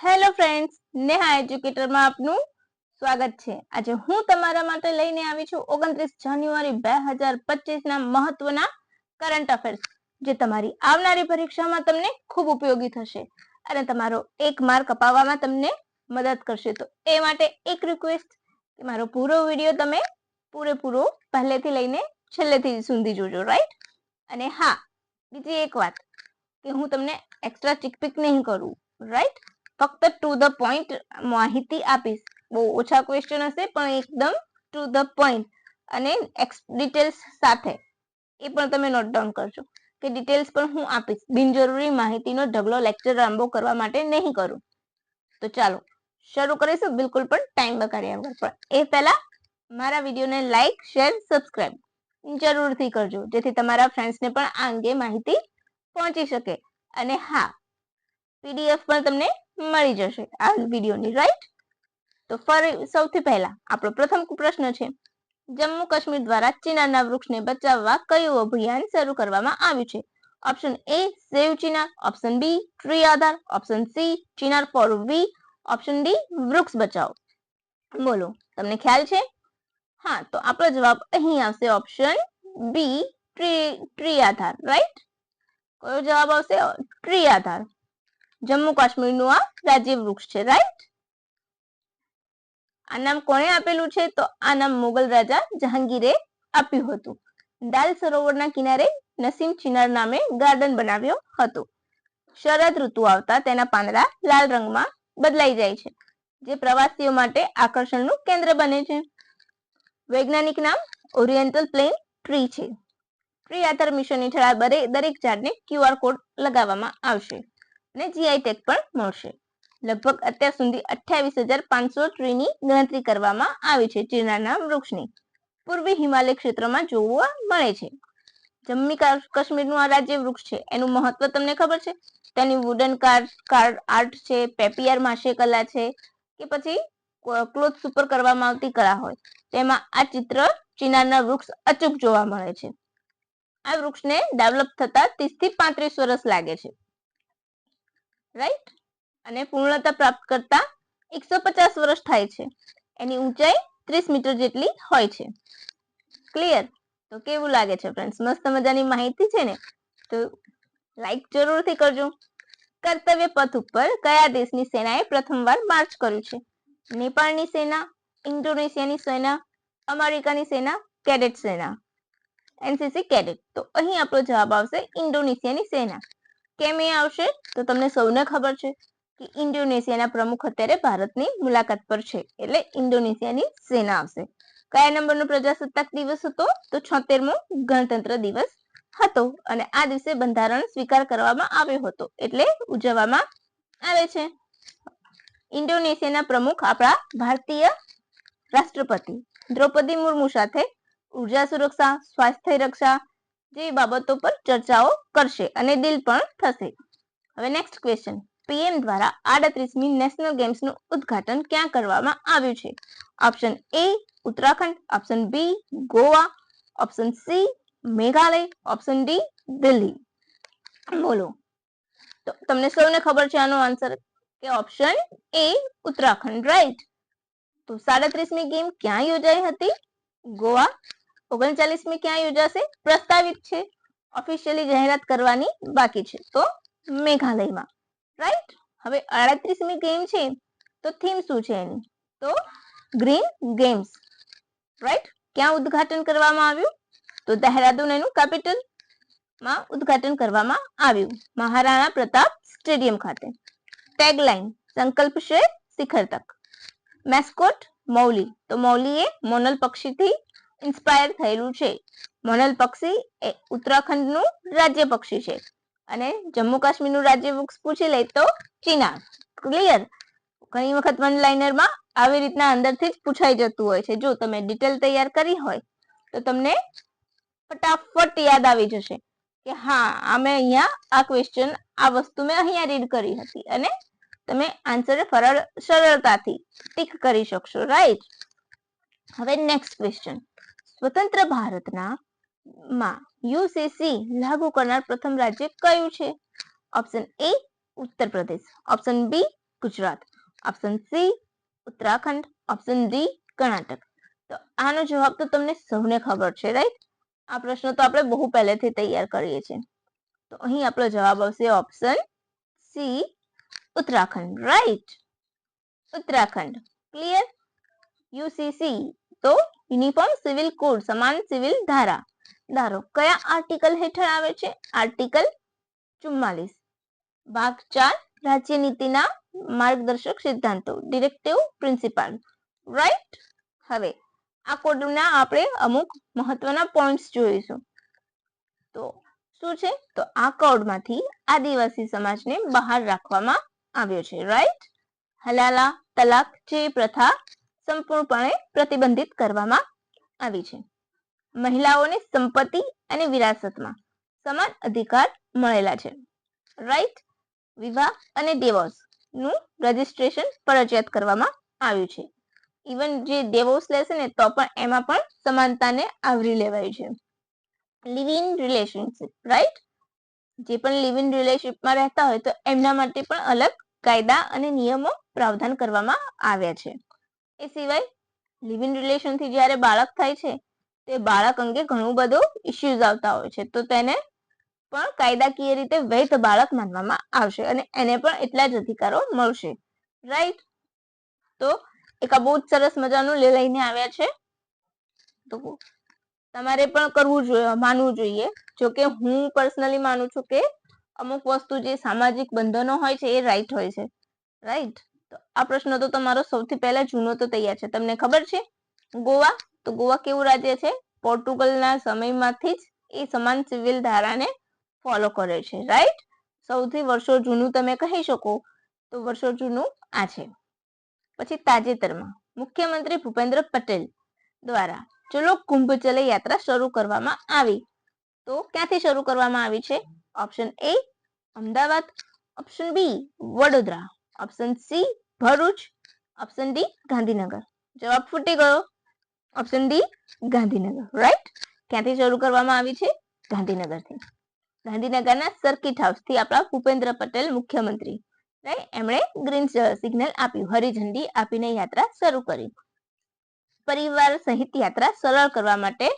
Hello friends, Neha એજ્યુકેટરમાં આપનું સ્વાગત છે। આજે હું તમારા માટે લઈને આવી છું 29 જાન્યુઆરી 2025 ના મહત્વના કરંટ અફેર્સ, જે તમારી આવનારી પરીક્ષામાં તમને ખૂબ ઉપયોગી થશે અને તમારો 1 માર્ક અપાવવામાં તમને મદદ કરશે। તો એ માટે એક રિક્વેસ્ટ કે મારો પૂરો વિડિયો તમે પૂરેપૂરો પહેલેથી લઈને છેલ્લેથી સુધી જોજો, રાઈટ। અને હા, બીજી એક વાત કે હું તમને એક્સ્ટ્રા ચીકપીક નહીં કરું, રાઈટ। ફક્ત ટુ ધ પોઈન્ટ માહિતી આપીશ। બહુ ઓછા ક્વેશ્ચન હશે પણ એકદમ ટુ ધ પોઈન્ટ અને ડિટેલ્સ સાથે, એ પણ તમે નોટ ડાઉન કરજો કે ડિટેલ્સ પણ હું આપીશ। બિનજરૂરી માહિતીનો ઢગલો લેક્ચર લાંબો કરવા માટે નહીં કરું। તો ચાલો શરૂ કરીશું, બિલકુલ પણ ટાઈમ બગાડ્યા વગર। પણ એ પહેલા મારા વિડીયોને લાઈક, શેર, સબસ્ક્રાઇબ જરૂરથી કરજો, જેથી તમારા ફ્રેન્ડ્સને પણ આ અંગે માહિતી પહોંચી શકે। અને હા, પીડીએફ પણ તમને મળી જશે આ વિડીયોની, રાઈટ। તો ફરી સૌથી પહેલા આપણો પ્રથમ પ્રશ્ન છે, જમ્મુ કાશ્મીર દ્વારા ચિનારના વૃક્ષને બચાવવા કયું અભિયાન શરૂ કરવામાં આવ્યું છે? Option A save Chinar, option B tree Aadhaar, option C Chinar for we, option D વૃક્ષ બચાવો। બોલો, તમને ખ્યાલ છે? હા, તો આપણો જવાબ અહીં આવશે ઓપ્શન બી ટ્રી આધાર, રાઈટ। કયો જવાબ આવશે? ટ્રી આધાર। જમ્મુ કાશ્મીરનું આ રાજ્ય વૃક્ષ છે, રાઈટ। આ નામ કોણે આપેલું છે? તો આ નામ મુગલ રાજા જહાંગીરે આપ્યું હતું। દાલ સરોવરના કિનારે નસીમ ચિનાર નામે ગાર્ડન બનાવ્યો હતો। શરદ ઋતુ આવતા તેના પાંદડા લાલ રંગમાં બદલાઈ જાય છે, જે પ્રવાસીઓ માટે આકર્ષણનું કેન્દ્ર બને છે। વૈજ્ઞાનિક નામ ઓરિએન્ટલ પ્લેન ટ્રી છે। ટ્રી આધાર મિશન હેઠળ દરેક ઝાડને QR કોડ લગાવવામાં આવશે અને જીઆઈ ટેગ પણ મળશે। લગભગ અત્યાર સુધી 28,500 ટ્રીની ગણતરી કરવામાં આવી છે। ચિનારના વૃક્ષની પૂર્વી હિમાલય ક્ષેત્રમાં જોવા મળે છે। જમ્મુ કાશ્મીરનું આ રાજ્ય વૃક્ષ છે, એનું મહત્વ તમને ખબર છે? તેની વુડન કાર્ડ આર્ટ છે, પેપિયર માશે કલા છે કે પછી ક્લોથ્સ ઉપર કરવામાં આવતી કળા હોય, તેમાં આ ચિત્ર ચિનારના વૃક્ષ અચૂક જોવા મળે છે। આ વૃક્ષને ડેવલપ થતા 30 થી 35 વર્ષ લાગે છે, રાઈટ। અને પૂર્ણતા પ્રાપ્ત કરતા 150 વર્ષ થાય છે। એની ઊંચાઈ 30 મીટર જેટલી હોય છે। ક્લિયર? તો કેવું લાગે છે ફ્રેન્ડ્સ? મસ્ત મજાની માહિતી છે ને? તો લાઈક જરૂરથી કરજો। કર્તવ્ય પથ ઉપર કયા દેશની સેનાએ પ્રથમવાર માર્ચ કર્યું છે? નેપાળની સેના, ઇન્ડોનેશિયાની સેના, અમેરિકાની સેના, કેડેટ સેના, એનસીસી કેડેટ। તો અહીં આપણો જવાબ આવશે ઇન્ડોનેશિયાની સેના। કેમ એ આવશે? તો તમને સૌને ખબર છે કે ઇન્ડોનેશિયાના પ્રમુખ અત્યારે ભારતની મુલાકાત પર છે, એટલે ઇન્ડોનેશિયાની સેના આવશે। કયા નંબરનો પ્રજાસત્તાક દિવસ હતો? તો 76મો ગણતંત્ર દિવસ હતો અને આ દિવસે બંધારણ સ્વીકાર કરવામાં આવ્યો હતો, એટલે ઉજવવામાં આવે છે। ઇન્ડોનેશિયાના પ્રમુખ આપણા ભારતીય રાષ્ટ્રપતિ દ્રૌપદી મુર્મુ સાથે ઉર્જા સુરક્ષા, સ્વાસ્થ્ય રક્ષા જેવી બાબતો પર ચર્ચાઓ કરશે અને ડીલ પણ થશે। હવે નેક્સ્ટ ક્વેશ્ચન, પીએમ દ્વારા 38મી નેશનલ ગેમ્સનું ઉદ્ઘાટન ક્યાં કરવામાં આવ્યું છે? Option A Uttarakhand, option B Goa, option C Meghalaya, option D Delhi. બોલો, તો તમને સૌને ખબર છે આનો આન્સર કે ઓપ્શન એ ઉત્તરાખંડ, રાઈટ। તો 37મી ગેમ ક્યાં યોજાઈ હતી? ગોવા। 39મી ક્યાં યોજાશે? પ્રસ્તાવિત છે, ઓફિશિયલી જાહેરાત કરવાની બાકી છે, તો મેઘાલયમાં, રાઈટ। હવે 38મી ગેમ છે, તો થીમ શું છે એની? તો ગ્રીન ગેમ્સ, રાઈટ। ક્યાં ઉદ્ઘાટન કરવામાં આવ્યું? તો દહેરાદૂન એનું કેપિટલ માં ઉદ્ઘાટન કરવામાં આવ્યું, મહારાણા પ્રતાપ સ્ટેડિયમ ખાતે। ટેગલાઇન સંકલ્પ છે શિખર તક। મેસ્કોટ મૌલી, તો મૌલી એ મોનલ પક્ષીથી ઇન્સ્પાયર થયેલું છે। મોનલ પક્ષી એ ઉત્તરાખંડનું રાજ્ય પક્ષી છે અને જમ્મુ કાશ્મીરનું રાજ્ય વૃક્ષ પૂછી લે તો ચિનાર। ક્લિયર? ઘણી વખત વન લાઇનરમાં આવી રીતના અંદરથી જ પૂછાઈ જતું હોય છે। જો તમે ડિટેલ તૈયાર કરી હોય તો તમને ફટાફટ યાદ આવી જશે કે હા, અમે અહીંયા આ ક્વેશ્ચન, આ વસ્તુ મેં અહીંયા રીડ કરી હતી અને તમે આન્સર સરળતાથી ટીક કરી શકશો, રાઈટ। હવે નેક્સ્ટ ક્વેશ્ચન, સ્વતંત્ર ભારતના માં યુસીસી લાગુ કરનાર પ્રથમ રાજ્ય કયું છે? Option A Uttar Pradesh, option B Gujarat, option C Uttarakhand, option D Karnataka. તો આનો જવાબ તો તમને સૌને ખબર છે, રાઈટ? આ પ્રશ્ન તો આપણે બહુ પહેલેથી તૈયાર કરીએ છીએ. તો અહીં આપણો જવાબ આવશે option C Uttarakhand, right? Uttarakhand. Clear? UCC તો યુનિફોર્મ સિવિલ કોડ, સમાન સિવિલ ધારો કયા આર્ટિકલ હેઠળ આવે છે? આર્ટિકલ 44. ભાગ 4 રાજ્ય નીતિના માર્ગદર્શક સિદ્ધાંતો, ડિરેક્ટિવ પ્રિન્સિપલ, રાઈટ? હવે આ કોડના આપણે અમુક મહત્વના પોઈન્ટ્સ જોઈશું. તો શું છે? તો આ કોડમાંથી આદિવાસી સમાજને બહાર રાખવામાં આવ્યો છે, રાઈટ? હલાલા તલાક જેવી પ્રથા સંપૂર્ણપણે પ્રતિબંધિત કરવામાં આવી છે. મહિલાઓને સંપત્તિ અને વિરાસતમાં સમાન અધિકાર મળેલા છે, રાઈટ? વિવાહ અને ડિવોર્સ નું રજીસ્ટ્રેશન ફરજિયાત કરવામાં આવ્યું છે. ઇવન જે ડિવોર્સ લેશે ને તો પણ એમાં પણ સમાનતાને આવરી લેવાય છે. Live in relationship, right? જે પણ લિવ ઇન રિલેશનશિપમાં રહેતા હોય તો એમના માટે પણ અલગ કાયદા અને નિયમો પ્રાવધાન કરવામાં આવ્યા છે. એ સિવાય લિવ ઇન રિલેશનથી જ્યારે બાળક થાય છે તે બાળક અંગે ઘણું બધું ઇસ્યુઝ આવતા હોય છે, તો તેને પણ કાયદાકીય રીતે વૈધ બાળક માનવામાં આવશે અને એને પણ એટલા જ અધિકારો મળશે, રાઈટ? તો એક બહુ જ સરસ મજાનું લઈને આવ્યા છે. તો તમારે પણ કરવું જોઈએ, માનવું જોઈએ. જો કે હું પર્સનલી માનું છું કે અમુક વસ્તુ જે સામાજિક બંધનો હોય છે એ રાઈટ હોય છે, રાઈટ? તો આ પ્રશ્ન તો તમારો સૌથી પહેલા જૂનો તો તૈયાર છે. તમને ખબર છે ગોવા? તો ગોવા કેવું રાજ્ય છે? પોર્ટુગલના સમયમાંથી જ એ સમાન સિવિલ ધારાને ફોલો કરે છે, રાઈટ? સૌથી વર્ષો જૂનું તમે કહી શકો તો વર્ષો જૂનું આ છે. પછી તાજેતરમાં મુખ્યમંત્રી ભૂપેન્દ્ર પટેલ દ્વારા ચલો કુંભ ચલે યાત્રા શરૂ કરવામાં આવી. તો ક્યાંથી શરૂ કરવામાં આવી છે? Option A Ahmedabad, option B Vadodara, option C Bharuch, option D Gandhinagar. જવાબ ફૂટી ગયો. Option D Gandhinagar, right? ક્યાંથી શરૂ કરવામાં આવી છે? ગાંધીનગરથી. ગાંધીનગરના સર્કિટ હાઉસથી આપણા ભૂપેન્દ્ર પટેલ મુખ્યમંત્રી, રાઈટ? એમણે ગ્રીન સિગ્નલ આપ્યું, હરી ઝંડી આપીને યાત્રા શરૂ કરી. પરિવાર સહિત યાત્રા સરળ કરવા માટે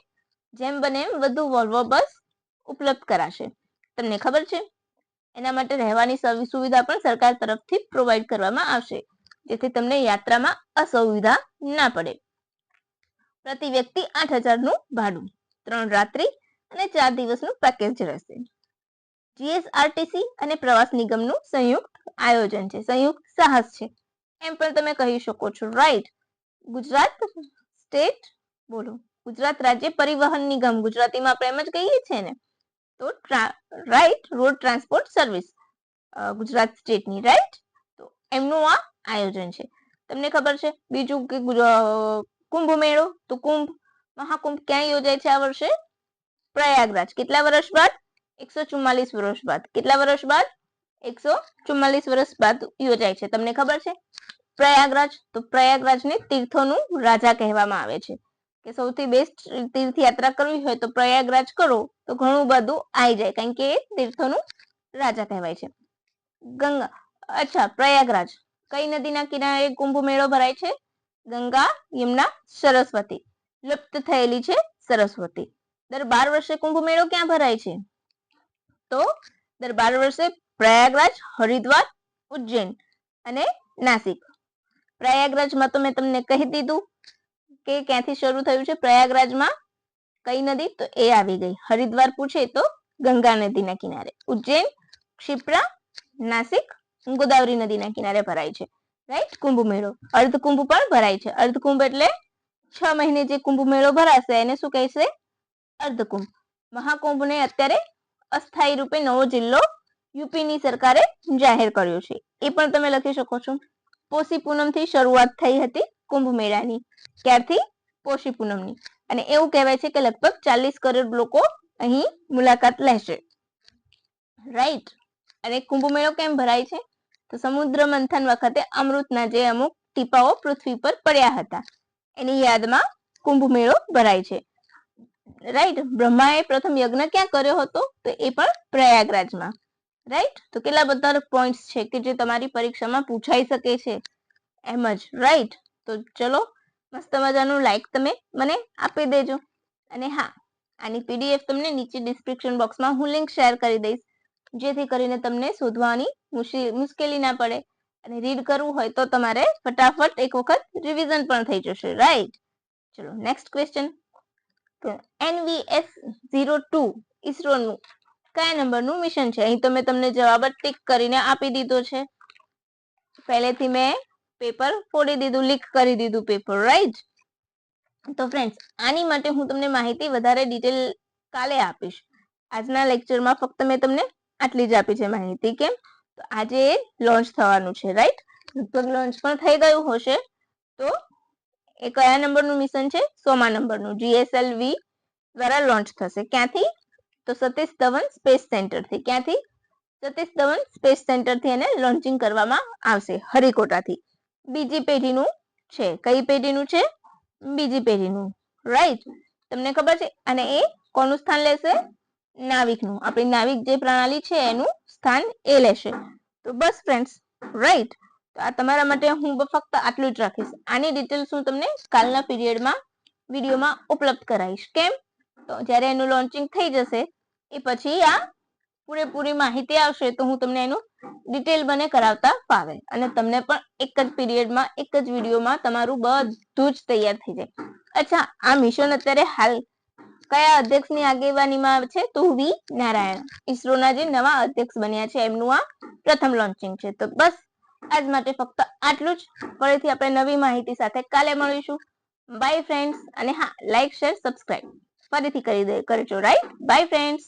જેમ બને એમ વધુ વોલ્વો બસ ઉપલબ્ધ કરાશે. તમને ખબર છે એના માટે રહેવાની સુવિધા પણ સરકાર તરફથી પ્રોવાઈડ કરવામાં આવશે, જેથી તમને યાત્રામાં અસુવિધા ના પડે. પ્રતિ વ્યક્તિ 8,000 નું ભાડું, 3 રાત્રિ અને 4 દિવસનું પેકેજ રહેશે. જીએસઆરટીસી અને પ્રવાસ નિગમનું સંયુક્ત આયોજન છે, સંયુક્ત સાહસ છે એમ પણ તમે કહી શકો છો, રાઈટ? ગુજરાત સ્ટેટ બોલો ગુજરાત રાજ્ય પરિવહન નિગમ, ગુજરાતીમાં આપણે એમ જ કહીએ છીએ ને, તો right road transport service Gujarat સ્ટેટની, રાઈટ? તો એમનું આ આયોજન છે. તમને ખબર છે બીજું કે કુંભ મેળો? તો મહાકુંભ ક્યાં યોજાય છે આ વર્ષે? પ્રયાગરાજ. કેટલા વર્ષ બાદ? 144 વર્ષ બાદ. કેટલા વર્ષ બાદ? 144 વર્ષ બાદ યોજાય છે. તમને ખબર છે પ્રયાગરાજ? તો પ્રયાગરાજને તીર્થોનું રાજા કહેવામાં આવે છે, કે સૌથી બેસ્ટ તીર્થયાત્રા કરવી હોય તો પ્રયાગરાજ કરો તો ઘણું બધું આવી જાય, કારણ કે એ તીર્થોનું રાજા કહેવાય છે. ગંગા. અચ્છા, પ્રયાગરાજ કઈ નદીના કિનારે કુંભ મેળો ભરાય છે? ગંગા, યમુના, સરસ્વતી. લુપ્ત થયેલી છે સરસ્વતી. દર 12 વર્ષે કુંભ મેળો ક્યાં ભરાય છે? તો દર 12 વર્ષે પ્રયાગરાજ, હરિદ્વાર, ઉજ્જૈન અને નાસિક. પ્રયાગરાજમાં તો મેં તમને કહી દીધું કે ક્યાંથી શરૂ થયું છે. પ્રયાગરાજમાં કઈ નદી? તો એ આવી ગઈ. હરિદ્વાર પૂછે તો ગંગા નદીના કિનારે. ઉજ્જૈન, ક્ષિપ્રા, નાસિક, ગોદાવરી નદીના કિનારે ભરાય છે, રાઈટ? કુંભ મેળો. અર્ધકુંભ પણ ભરાય છે. અર્ધકુંભ એટલે 6 મહિને જે કુંભ મેળો ભરાશે એને શું કહેશે? અર્ધકુંભ. મહાકુંભને અત્યારે અસ્થાયી રૂપે નવો જિલ્લો યુપીની સરકારે જાહેર કર્યો છે, એ પણ તમે લખી શકો છો. પોષી પૂનમથી શરૂઆત થઈ હતી કુંભ મેળાની. ક્યારથી? પોષી પૂનમની. અને એવું કહેવાય છે કે લગભગ 40 કરોડ લોકો અહીં મુલાકાત લેશે, રાઈટ? અને કુંભ મેળો કેમ ભરાય છે? તો સમુદ્ર મંથન વખતે અમૃતના જે અમુક ટીપાઓ પૃથ્વી પર પડ્યા હતા એની યાદમાં કુંભ મેળો ભરાય છે, રાઈટ? બ્રહ્માએ પ્રથમ યજ્ઞ ક્યાં કર્યો હતો? તો એ પણ પ્રયાગરાજમાં. રાઈટ. તો કેટલા બધા પોઈન્ટ્સ છે કે જે તમારી પરીક્ષામાં પૂછાઈ શકે છે એમ જ, રાઈટ. તો ચલો મસ્ત મજાનું લાઈક તમે મને આપી દેજો. અને હા, આની પીડીએફ તમને નીચે ડિસ્ક્રિપ્શન બોક્સમાં હું લિંક શેર કરી દઈશ, જેથી કરીને તમને શોધવાની મુશ્કેલી ના પડે, અને રીડ કરવું હોય તો તમારે ફટાફટ એક વખત રિવિઝન પણ થઈ જશે, રાઈટ. ચલો નેક્સ્ટ ક્વેશ્ચન. તો NVS-02 ઈસરોનું કયા નંબરનું મિશન છે? અહીં તો મેં તમને જવાબ જ ટીક કરીને આપી દીધો છે. પહેલેથી મેં પેપર ફોડી દીધું, લીક કરી દીધું પેપર, રાઈટ. તો ફ્રેન્ડ્સ, આની માટે હું તમને માહિતી વધારે ડિટેલ કાલે આપીશ. આજના લેક્ચરમાં ફક્ત મેં તમને આટલી જ આપી છે માહિતી. કેમ? તો આજે લોન્ચ થવાનું છે, રાઈટ. લગભગ લોન્ચ પણ થઈ ગયું હશે. તો એ કયા નંબરનું મિશન છે? 100મા નંબરનું. GSLV દ્વારા લોન્ચ થશે. ક્યાંથી? તો સતીશ ધવન સ્પેસ સેન્ટરથી. ક્યાંથી? સતીશ ધવન સ્પેસ સેન્ટરથી એને લોન્ચિંગ કરવામાં આવશે, હરિકોટાથી. બીજી પેઢીનું છે. કઈ પેઢીનું છે? બીજી પેઢીનું, રાઈટ. તમને ખબર છે? અને એ કોનું સ્થાન લેશે? નાવિકનું. આપણી નાવિક જે પ્રણાલી છે એનું સ્થાન એ લેશે. તો બસ ફ્રેન્ડ્સ, રાઈટ. તો આ તમારા માટે હું ફક્ત આટલું જ રાખીશ. આની ડિટેલ્સ હું તમને કાલના પીરિયડમાં વિડીયોમાં ઉપલબ્ધ કરાવીશ. કેમ? તો જ્યારે એનું લોન્ચિંગ થઈ જશે એ પછી આ પૂરેપૂરી માહિતી આવશે તો હું તમને એનું ડિટેલ બને કરાવતા ફાવે, અને તમને પણ એક જ પીરિયડમાં એક જ વિડીયોમાં તમારું બધું જ તૈયાર થઈ જાય. અચ્છા, આ મિશન અત્યારે હાલ કયા અધ્યક્ષની આગેવાનીમાં છે? તો વી નારાયણ. ઈસરોના જે નવા અધ્યક્ષ બન્યા છે એમનું આ પ્રથમ લોન્ચિંગ છે. તો બસ આજ માટે ફક્ત આટલું જ. ફરીથી આપણે નવી માહિતી સાથે કાલે મળીશું. By friends. અને હા, લાઈક શેર સબસ્ક્રાઇબ ફરીથી કરજો, રાઈટ. By friends.